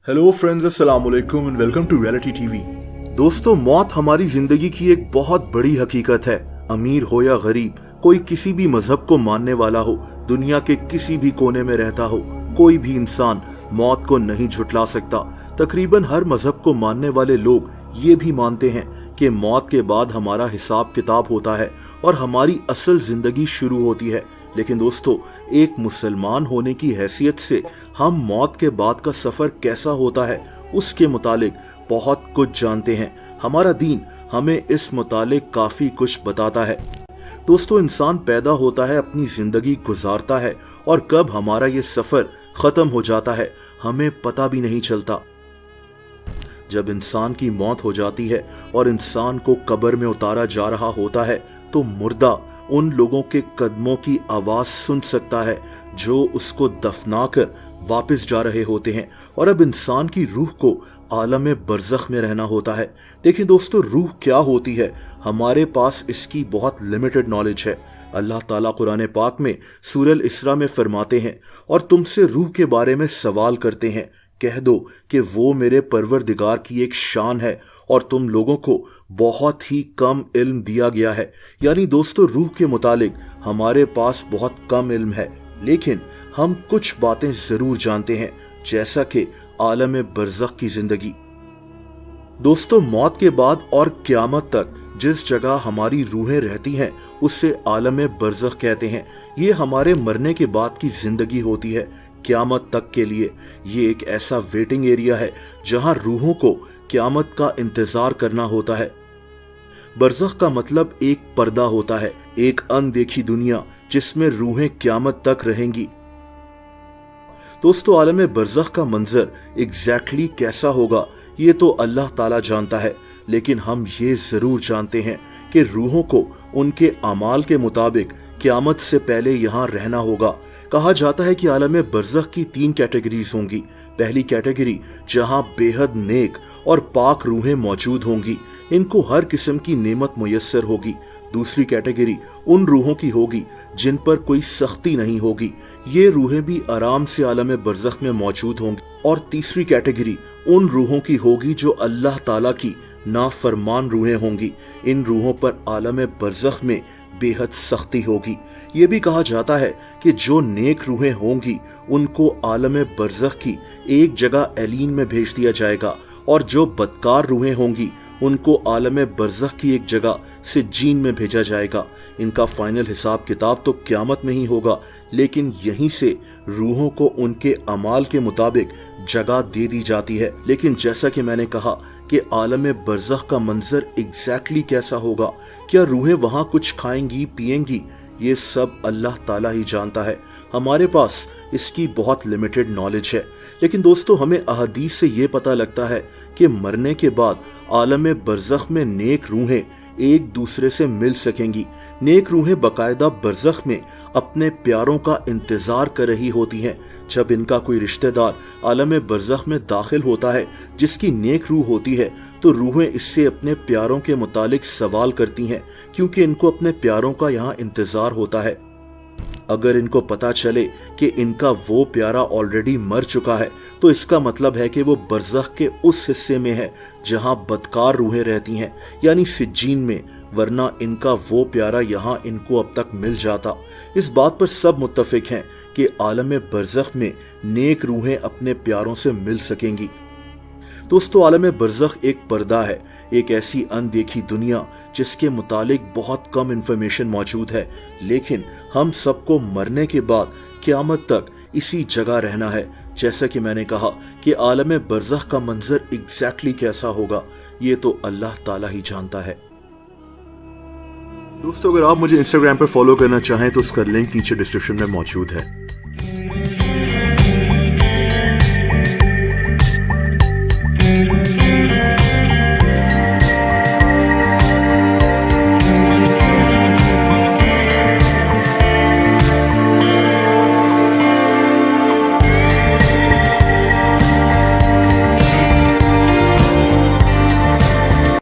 Hello friends, अस्सलाम वालेकुम and welcome to reality TV. दोस्तों, मौत हमारी जिंदगी की एक बहुत बड़ी हकीकत है। अमीर हो या गरीब, कोई किसी भी मजहब को मानने वाला हो, दुनिया के किसी भी कोने में रहता हो, कोई भी इंसान मौत को नहीं झुटला सकता। तकरीबन हर मजहब को मानने वाले लोग ये भी मानते हैं कि मौत के बाद हमारा हिसाब किताब होता है और हमारी असल जिंदगी शुरू होती है। लेकिन दोस्तों, एक मुसलमान होने की हैसियत से हम मौत के बाद का सफर कैसा होता है उसके मुतालिक बहुत कुछ जानते हैं। हमारा दीन हमें इस मुतालिक काफी कुछ बताता है। दोस्तों, इंसान पैदा होता है, अपनी जिंदगी गुजारता है और कब हमारा ये सफर खत्म हो जाता है हमें पता भी नहीं चलता। जब इंसान की मौत हो जाती है और इंसान को कब्र में उतारा जा रहा होता है तो मुर्दा उन लोगों के कदमों की आवाज सुन सकता है जो उसको दफनाकर वापस जा रहे होते हैं। और अब इंसान की रूह को आलम बरज़ख में रहना होता है। देखिए दोस्तों, रूह क्या होती है, हमारे पास इसकी बहुत लिमिटेड नॉलेज है। अल्लाह ताला कुरान पाक में सूरह इस्रा में फरमाते हैं, और तुमसे रूह के बारे में सवाल करते हैं, कह दो कि वो मेरे परवरदिगार की एक शान है और तुम लोगों को बहुत ही कम इल्म दिया गया है। यानी दोस्तों, रूह के मुतालिक हमारे पास बहुत कम इल्म है, लेकिन हम कुछ बातें जरूर जानते हैं, जैसा कि आलम बरज़ख की जिंदगी। दोस्तों, मौत के बाद और क़यामत तक जिस जगह हमारी रूहें रहती हैं उसे आलम बरज़ख कहते हैं। ये हमारे मरने के बाद की जिंदगी होती है क़यामत तक के लिए। ये एक ऐसा वेटिंग एरिया है जहां रूहों को क़यामत का इंतजार करना होता है। बरज़ख का मतलब एक पर्दा होता है, एक अनदेखी दुनिया जिसमें रूहें क़यामत तक रहेंगी। दोस्तों, आलम बरज़ख का मंजर एग्जैक्टली कैसा होगा ये तो अल्लाह ताला जानता है, लेकिन हम ये जरूर जानते हैं कि रूहों को उनके अमाल के मुताबिक क़यामत से पहले यहाँ रहना होगा। कहा जाता है कि आलम बरज़ख की 3 कैटेगरीज होंगी। पहली कैटेगरी जहां बेहद नेक और पाक रूहें मौजूद होंगी, इनको हर किस्म की नेमत मुयस्सर होगी। दूसरी कैटेगरी उन रूहों की होगी जिन पर कोई सख्ती नहीं होगी, ये रूहें भी आराम से आलम बरज़ख में मौजूद होंगी। और तीसरी कैटेगरी उन रूहों की होगी जो अल्लाह ताला की नाफरमान रूहें होंगी। इन रूहों पर आलम बरज़ख में बेहद सख्ती होगी। ये भी कहा जाता है कि जो नेक रूहें होंगी उनको आलम बरज़ख की एक जगह एलीन में भेज दिया जाएगा, और जो बदकार रूहें होंगी उनको आलम बरज़ख की एक जगह सिज्जीन में भेजा जाएगा। इनका फाइनल हिसाब किताब तो क़यामत में ही होगा, लेकिन यहीं से रूहों को उनके अमाल के मुताबिक जगह दे दी जाती है। लेकिन जैसा कि मैंने कहा कि आलम बरज़ख का मंजर एग्जैक्टली कैसा होगा, क्या रूहें वहां कुछ खाएंगी पिएंगी, ये सब अल्लाह ताला ही जानता है। हमारे पास इसकी बहुत लिमिटेड नॉलेज है। लेकिन दोस्तों, हमें अहदीस से ये पता लगता है कि मरने के बाद आलम बरज़ख में नेक रूहें एक दूसरे से मिल सकेंगी। नेक रूहें बाकायदा बरज़ख में अपने प्यारों का इंतजार कर रही होती हैं। जब इनका कोई रिश्तेदार आलम बरज़ख में दाखिल होता है जिसकी नेक रूह होती है, तो रूहें इससे अपने प्यारों के मुतालिक सवाल करती हैं, क्योंकि इनको अपने प्यारों का यहाँ इंतजार होता है। अगर इनको पता चले कि इनका वो प्यारा ऑलरेडी मर चुका है, तो इसका मतलब है कि वो बरज़ख के उस हिस्से में है जहां बदकार रूहें रहती हैं, यानी सिज्जीन में, वरना इनका वो प्यारा यहाँ इनको अब तक मिल जाता। इस बात पर सब मुत्तफिक हैं कि आलम बरज़ख में नेक रूहें अपने प्यारों से मिल सकेंगी। दोस्तों, आलम बरज़ख एक पर्दा है, एक ऐसी अनदेखी दुनिया जिसके मुतालिक बहुत कम इंफॉर्मेशन मौजूद है, लेकिन हम सबको मरने के बाद क़यामत तक इसी जगह रहना है। जैसा कि मैंने कहा कि आलम बरज़ख का मंजर एग्जैक्टली कैसा होगा ये तो अल्लाह ताला ही जानता है। दोस्तों, अगर आप मुझे इंस्टाग्राम पर फॉलो करना चाहें तो उसका लिंक नीचे डिस्क्रिप्शन में मौजूद है।